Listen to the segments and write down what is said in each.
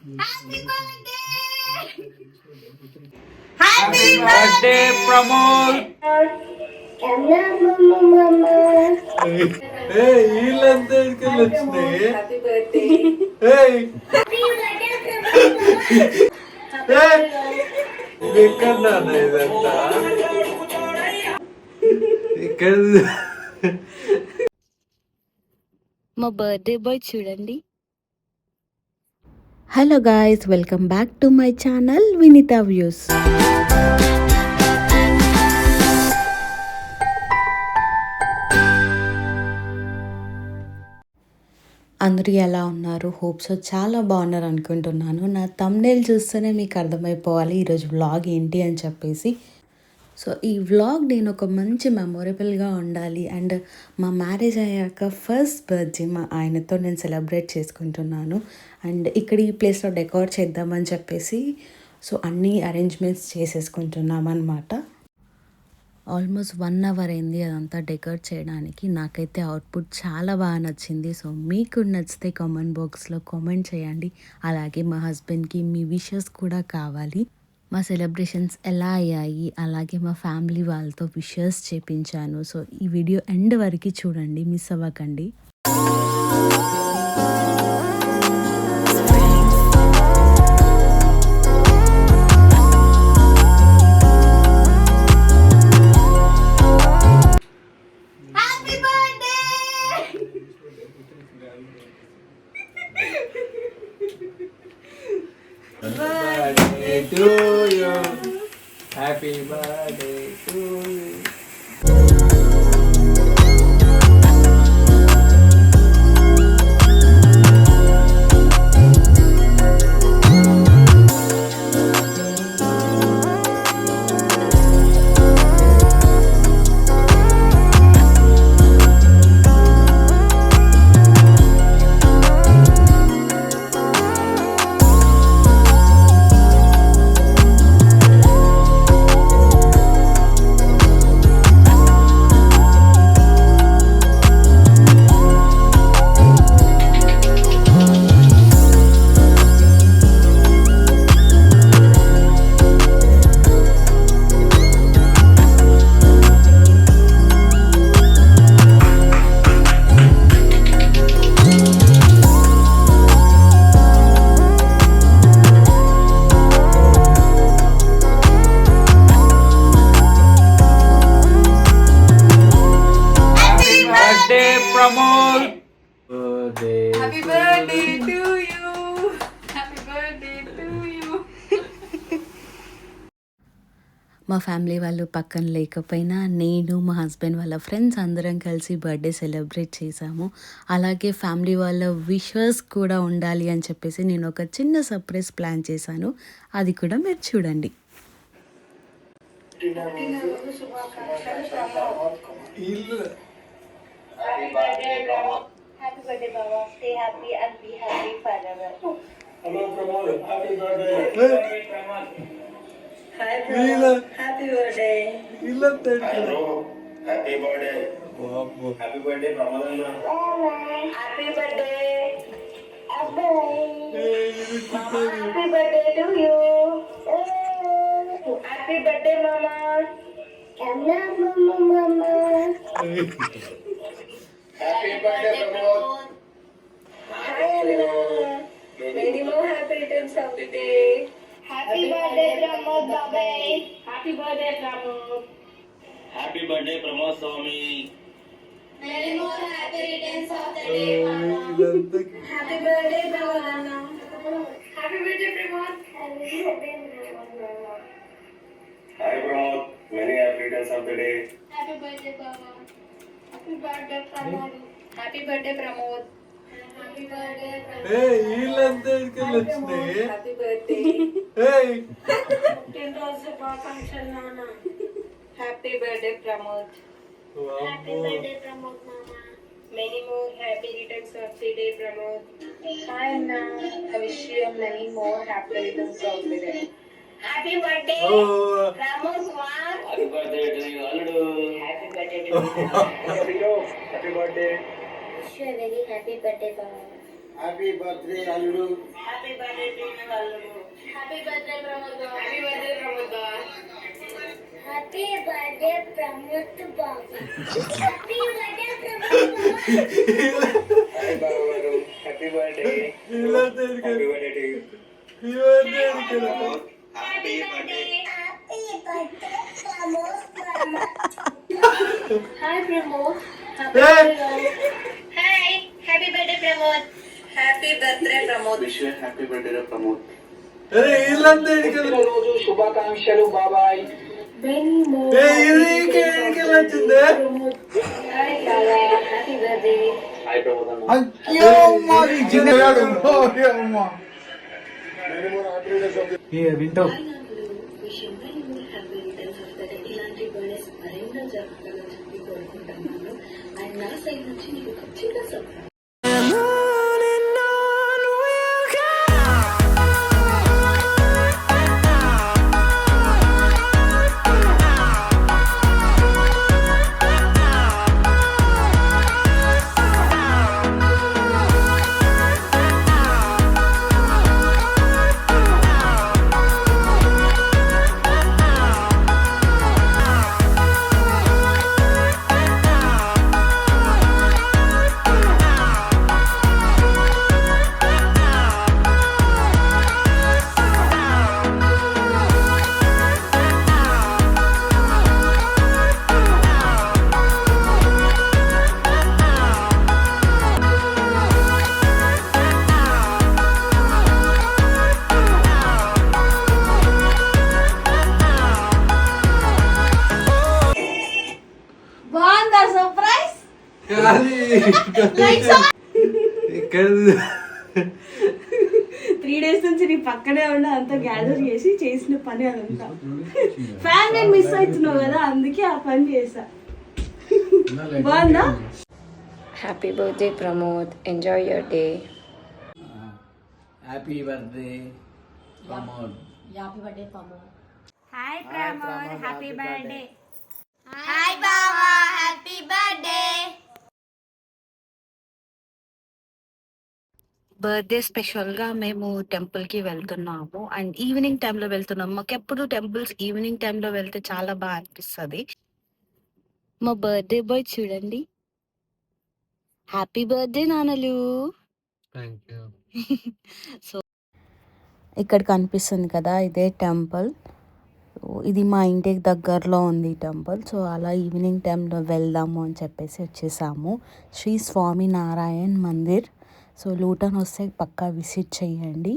Happy birthday! Happy birthday, Pramod! Hey, వీళ్ళంతా ఎక్కడికి వచ్చినాయి? Happy birthday! Hey, hey, ఇది ఎక్కడ నాన్న ఇదంతా? ఇక్కడ మా బర్త్డే బాయ్ చూడండి. Hello guys, welcome back to my channel Vineeta views. అందరూ ఎలా ఉన్నారు? హోప్స్ చాలా బాగున్నారు అనుకుంటున్నాను. నా థంబ్నెయిల్ చూస్తేనే మీకు అర్థమైపోవాలి ఈరోజు వ్లాగ్ ఏంటి అని చెప్పేసి. సో ఈ వ్లాగ్ నేను ఒక మంచి మెమొరబుల్గా ఉండాలి అండ్ మా మ్యారేజ్ అయ్యాక ఫస్ట్ బర్త్డే మా ఆయనతో నేను సెలబ్రేట్ చేసుకుంటున్నాను. అండ్ ఇక్కడ ఈ ప్లేస్లో డెకోర్ చేద్దామని చెప్పేసి సో అన్నీ అరేంజ్మెంట్స్ చేసేసుకుంటున్నాం అన్నమాట. ఆల్మోస్ట్ 1 అవర్ అయింది అదంతా డెకర్ చేయడానికి. నాకైతే అవుట్పుట్ చాలా బాగా నచ్చింది. సో మీకు నచ్చితే కామెంట్ బాక్స్లో కామెంట్ చేయండి. అలాగే మా హస్బెండ్కి మీ విషెస్ కూడా కావాలి. మా సెలబ్రేషన్స్ ఎలా అయ్యాయి, అలాగే మా ఫ్యామిలీ వాళ్ళతో విషెస్ చేపించాను. సో ఈ వీడియో ఎండ్ వరకు చూడండి, మిస్ అవ్వకండి. Happy birthday! birthday to you. Happy birthday to you. Pramod! Birthday. Happy birthday to you! Happy birthday to you! మా ఫ్యామిలీ వాళ్ళు పక్కన లేకపోయినా నేను మా హస్బెండ్ వాళ్ళ ఫ్రెండ్స్ అందరం కలిసి బర్త్డే సెలబ్రేట్ చేశాము. అలాగే ఫ్యామిలీ వాళ్ళ విషెస్ కూడా ఉండాలి అని చెప్పేసి నేను ఒక చిన్న సర్ప్రైజ్ ప్లాన్ చేశాను. అది కూడా మీరు చూడండి. Happy birthday, Pramod. Happy birthday, Baba. Stay happy and be happy forever. Hello, Pramod. Happy birthday. Happy birthday, Pramod. Hi, Pramod. Happy birthday. Hello. Happy birthday. Happy birthday, Pramod. Happy birthday. Mama, happy birthday to you. Happy birthday, Mama. Mama. Happy birthday, Pramod. Hi, Anna. Many more happy returns of the day. Happy birthday, Pramod Babai. Happy birthday, Pramod. Happy birthday, Pramod Swami. Many more happy returns of the day, Mama. Happy birthday, Pramod Anna. Happy birthday, Pramod. Happy birthday, Pramod. Hi, Pramod. Many happy returns of the day. Happy birthday, Baba. Happy birthday, Pramod. Happy birthday, Pramod. Happy birthday, Pramod. Hey, వీళ్ళంతా ఎక్కడికి వచ్చినాయి? Happy birthday! Hey, పుట్టినరోజు శుభాకాంక్షలు నాన్న. Happy birthday, Pramod. Happy birthday, Pramod Mama. Many more happy returns of the day, Pramod. Hi, Anna. I wish you many more happy returns of the day. Happy birthday, oh, Pramod Kumar. Happy birthday to you, Alludu. Happy birthday to you. Happy birthday. Wish you a very happy birthday, Baba. Happy birthday, Alludu. Happy birthday to you, వాళ్ళను. Happy birthday Pramod బావ. Happy birthday Pramod బావ. Happy birthday Pramod బావ. Happy birthday Pramod బావ. Hi బావ గారు. Happy birthday. వీళ్ళంతా ఎందుకు happy birthday to you. ఇవన్నీ ఎందుకు happy birthday. Happy birthday Pramod బావ. Hi Pramod. Hi happy birthday Pramod. Happy birthday Pramod. Wish you happy birthday Pramod. అరే వీళ్ళంతా ఎందుకు రోజు శుభాకాంక్షలు బాబాయ్. Many more. ఇది ఇంకెందుకు వచ్చింది హాయ్ బావా హ్యాపీ బర్త్డే. హాయ్ ప్రమోద్ అన్న. అయ్యో మాది చిన్నగాడు అమ్మా వింటావు ఇలాంటి బర్త్డేస్ మరెన్నో జరుపుకోవాలని చెప్పి కోరుకుంటున్నాను. అండ్ నా సైడ్ నుంచి నీకు ఒక చిన్న సర్ప్రైజ్. బాగుందా సర్ప్రైజ్? కానీ ఇక్కడ 3 days నుంచి నీ పక్కనే ఉండి అంతా గ్యాదర్ చేసి చేసిన పని అదంతా. ఫ్యాన్ నేను మిస్ అవుతున్నావు కదా, అందుకే ఆ పని చేసా. బాగుందా? Happy birthday, Pramod. Enjoy your day. Happy birthday Pramod. Hi Pramod, happy birthday. Hi బావా హ్యాపీ బర్త్డే. బర్త్డే స్పెషల్గా మేము టెంపుల్కి వెళ్తున్నాము అండ్ ఈవినింగ్ టైంలో వెళ్తున్నాము. మాకు ఎప్పుడు టెంపుల్స్ ఈవినింగ్ టైంలో వెళ్తే చాలా బాగా అనిపిస్తుంది. మా బర్త్డే బాయ్ చూడండి. హ్యాపీ బర్త్డే నాన్నలు. Thank you. సో ఇక్కడ కనిపిస్తుంది కదా, ఇదే టెంపుల్. ఇది మా ఇంటికి దగ్గరలో ఉంది టెంపుల్. సో అలా ఈవినింగ్ టైంలో వెళ్దాము అని చెప్పేసి వచ్చేసాము. శ్రీ స్వామి నారాయణ్ మందిర్. సో లూటన్ వస్తే పక్కా విజిట్ చేయండి.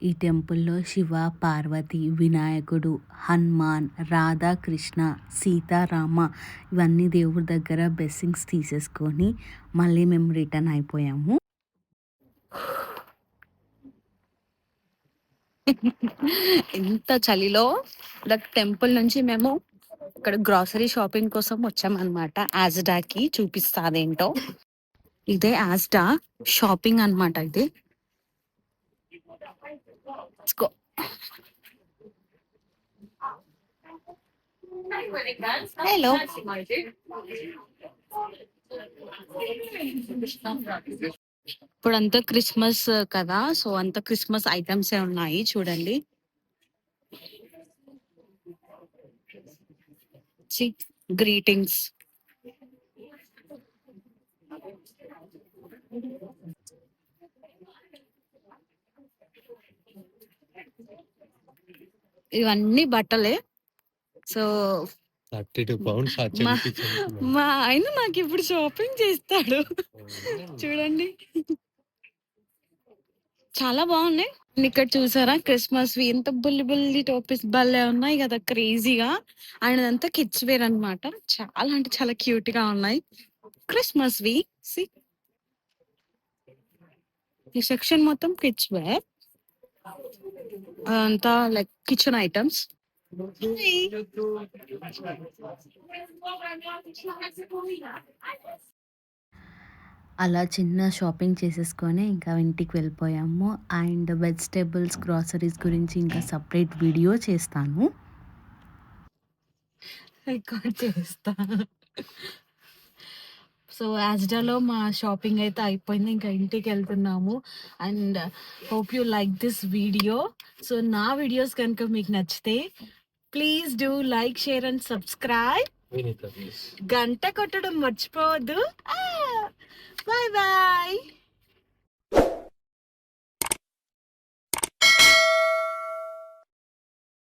ఈ టెంపుల్లో శివ, పార్వతి, వినాయకుడు, హనుమాన్, రాధాకృష్ణ, సీతారామ ఇవన్నీ దేవుడి దగ్గర బ్లెస్సింగ్స్ తీసేసుకొని మళ్ళీ మేము రిటర్న్ అయిపోయాము. ఇంత చలిలో టెంపుల్ నుంచి మేము ఇక్కడ గ్రాసరీ షాపింగ్ కోసం వచ్చామన్నమాట. ఆజ్డాకి చూపిస్తా అదేంటో. ఇదే ఆజ్డా షాపింగ్ అన్నమాట. ఇది హలో. ఇప్పుడు అంతా క్రిస్మస్ కదా, సో అంతా క్రిస్మస్ ఐటమ్స్ ఉన్నాయి చూడండి. గ్రీటింగ్స్. ఇవన్నీ బట్టలే. సో 32 pounds మా ఆయన నాకు ఇప్పుడు షాపింగ్ చేస్తాడు. చూడండి చాలా బాగున్నాయి. ఇక్కడ చూసారా క్రిస్మస్ వి ఎంత బుల్లి బుల్లి టోపీస్ భలే ఉన్నాయి కదా, క్రేజీగా. అండ్ అదంతా కిడ్స్ వేర్ అన్నమాట. చాలా అంటే చాలా క్యూట్ గా ఉన్నాయి క్రిస్మస్ వి. ఈ సెక్షన్ మొత్తం కిడ్స్ వేర్, అదంతా లైక్ కిచెన్ ఐటమ్స్. అలా చిన్న షాపింగ్ చేసేసుకొని ఇంకా ఇంటికి వెళ్ళిపోయాము. అండ్ వెజిటేబుల్స్, గ్రాసరీస్ గురించి ఇంకా సపరేట్ వీడియో చేస్తాను. రికార్డ్ చేస్తా. సో యాజ్డాలో మా షాపింగ్ అయితే అయిపోయింది, ఇంకా ఇంటికి వెళ్తున్నాము. And hope you like this video. So నా వీడియోస్ కనుక మీకు నచ్చితే please do like, share and subscribe. Vineetha please గంట కొట్టడం మర్చిపోవద్దు. Bye bye.